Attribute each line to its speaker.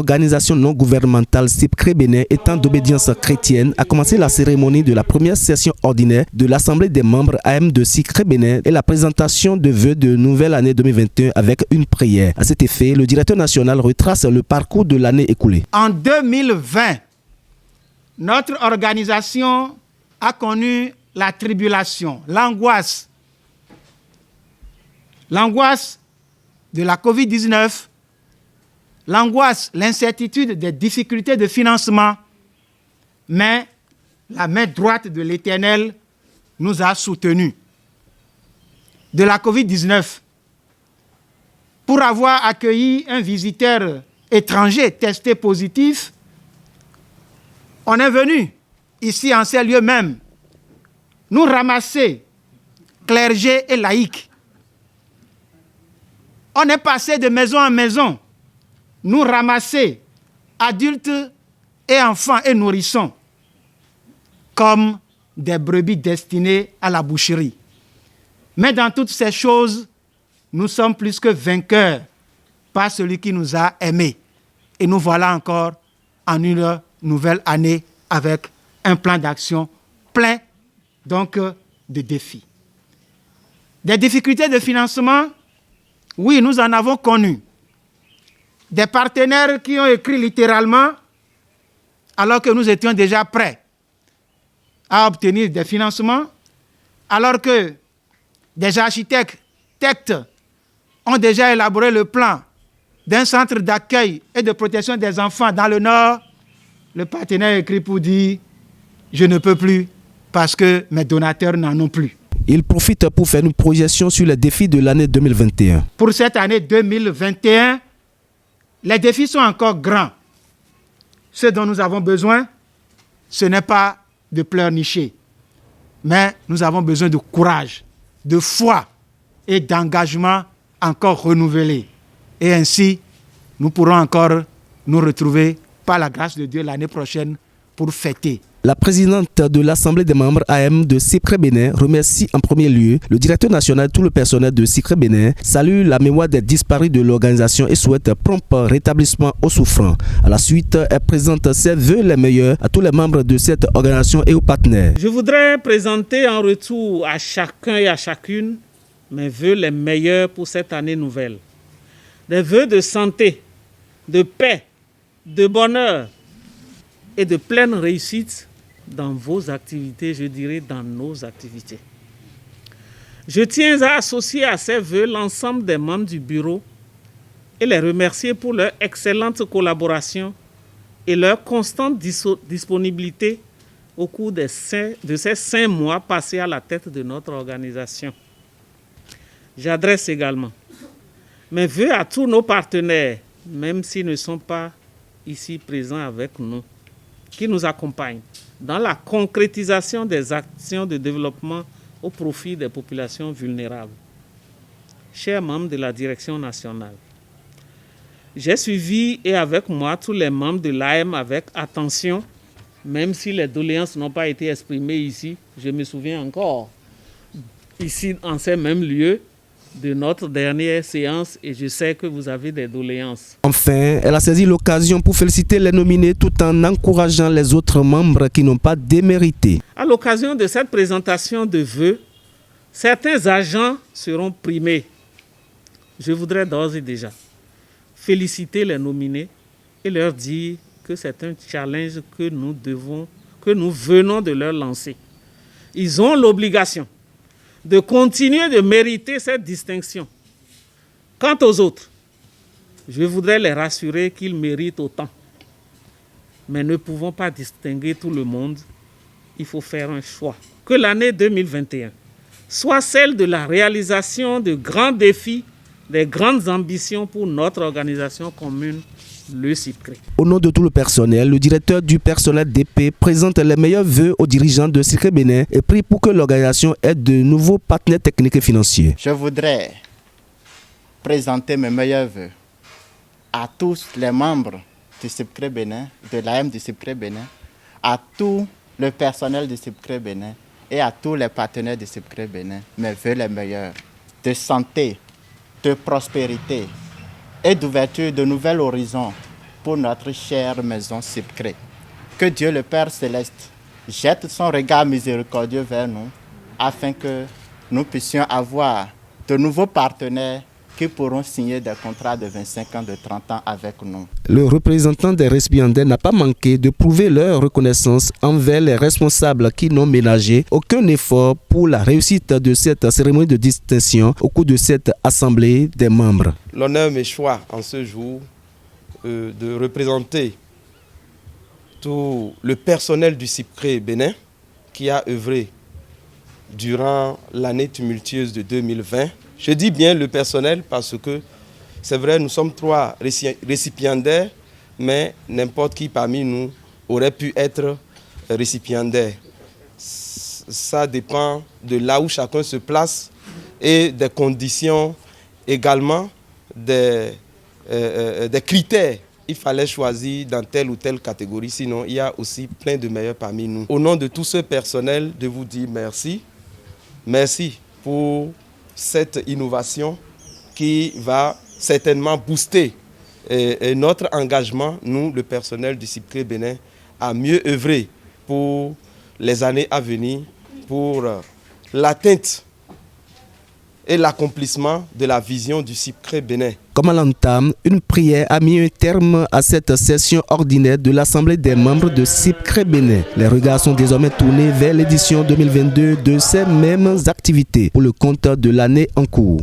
Speaker 1: l'organisation non gouvernementale CIPCRE Bénin, étant d'obédience chrétienne, a commencé la cérémonie de la première session ordinaire de l'Assemblée des membres AM de CIPCRE Bénin et la présentation de vœux de nouvelle année 2021 avec une prière. À cet effet, le directeur national retrace le parcours de l'année écoulée.
Speaker 2: En 2020, notre organisation a connu la tribulation, l'angoisse. L'angoisse de la COVID-19, l'angoisse, l'incertitude des difficultés de financement. Mais la main droite de l'Éternel nous a soutenus. De la COVID-19, pour avoir accueilli un visiteur étranger testé positif, on est venu ici en ces lieux même nous ramasser, clergé et laïcs. On est passé de maison en maison, nous ramasser, adultes et enfants et nourrissons, comme des brebis destinées à la boucherie. Mais dans toutes ces choses, nous sommes plus que vainqueurs par celui qui nous a aimés. Et nous voilà encore en une nouvelle année avec un plan d'action plein donc de défis. Des difficultés de financement, oui, nous en avons connu. Des partenaires qui ont écrit littéralement alors que nous étions déjà prêts à obtenir des financements, alors que des architectes ont déjà élaboré le plan d'un centre d'accueil et de protection des enfants dans le Nord. Le partenaire écrit pour dire « Je ne peux plus parce que mes donateurs n'en ont plus ».
Speaker 1: Il profite pour faire une projection sur les défis de l'année 2021.
Speaker 2: Pour cette année 2021, les défis sont encore grands. Ce dont nous avons besoin, ce n'est pas de pleurnicher, mais nous avons besoin de courage, de foi et d'engagement encore renouvelé. Et ainsi, nous pourrons encore nous retrouver par la grâce de Dieu l'année prochaine pour fêter.
Speaker 1: La présidente de l'Assemblée des membres AM de CIPCRE Bénin remercie en premier lieu le directeur national et tout le personnel de CIPCRE Bénin, salue la mémoire des disparus de l'organisation et souhaite prompt rétablissement aux souffrants. À la suite, elle présente ses vœux les meilleurs à tous les membres de cette organisation et aux partenaires.
Speaker 3: Je voudrais présenter en retour à chacun et à chacune mes vœux les meilleurs pour cette année nouvelle. Des vœux de santé, de paix, de bonheur et de pleine réussite dans vos activités, je dirais dans nos activités. Je tiens à associer à ces vœux l'ensemble des membres du bureau et les remercier pour leur excellente collaboration et leur constante disponibilité au cours de ces 5 mois passés à la tête de notre organisation. J'adresse également mes vœux à tous nos partenaires, même s'ils ne sont pas ici présents avec nous, qui nous accompagnent dans la concrétisation des actions de développement au profit des populations vulnérables. Chers membres de la direction nationale, j'ai suivi et avec moi tous les membres de l'AM avec attention, même si les doléances n'ont pas été exprimées ici. Je me souviens encore, ici, en ces mêmes lieux, de notre dernière séance et je sais que vous avez des doléances.
Speaker 1: Enfin, elle a saisi l'occasion pour féliciter les nominés tout en encourageant les autres membres qui n'ont pas démérité.
Speaker 3: À l'occasion de cette présentation de vœux, certains agents seront primés. Je voudrais d'ores et déjà féliciter les nominés et leur dire que c'est un challenge que nous venons de leur lancer. Ils ont l'obligation de continuer de mériter cette distinction. Quant aux autres, je voudrais les rassurer qu'ils méritent autant. Mais ne pouvons pas distinguer tout le monde. Il faut faire un choix. Que l'année 2021 soit celle de la réalisation de grands défis, des grandes ambitions pour notre organisation commune, le CIPCRE.
Speaker 1: Au nom de tout le personnel, le directeur du personnel DP présente les meilleurs vœux aux dirigeants de CIPCRE Bénin et prie pour que l'organisation ait de nouveaux partenaires techniques et financiers.
Speaker 4: Je voudrais présenter mes meilleurs vœux à tous les membres du CIPCRE Bénin, de l'AM du CIPCRE Bénin, à tout le personnel du CIPCRE Bénin et à tous les partenaires du CIPCRE Bénin. Mes vœux les meilleurs de santé, de prospérité et d'ouverture de nouveaux horizons pour notre chère maison SIPCRE. Que Dieu le Père Céleste jette son regard miséricordieux vers nous afin que nous puissions avoir de nouveaux partenaires qui pourront signer des contrats de 25 ans, de 30 ans avec nous.
Speaker 1: Le représentant des récipiendaires n'a pas manqué de prouver leur reconnaissance envers les responsables qui n'ont ménagé aucun effort pour la réussite de cette cérémonie de distinction au cours de cette assemblée des membres.
Speaker 5: L'honneur m'échoit en ce jour de représenter tout le personnel du SIPCRE Bénin qui a œuvré durant l'année tumultueuse de 2020. Je dis bien le personnel parce que c'est vrai, nous sommes 3 récipiendaires, mais n'importe qui parmi nous aurait pu être récipiendaire. Ça dépend de là où chacun se place et des conditions également, des critères. Il fallait choisir dans telle ou telle catégorie, sinon il y a aussi plein de meilleurs parmi nous. Au nom de tout ce personnel, de vous dire merci. Merci pour cette innovation qui va certainement booster notre engagement, nous, le personnel du SIPCRE Bénin, à mieux œuvrer pour les années à venir, pour l'atteinte et l'accomplissement de la vision du SIPCRE Bénin.
Speaker 1: Comme à l'entame, une prière a mis un terme à cette session ordinaire de l'Assemblée des membres de SIPCRE Bénin. Les regards sont désormais tournés vers l'édition 2022 de ces mêmes activités pour le compte de l'année en cours.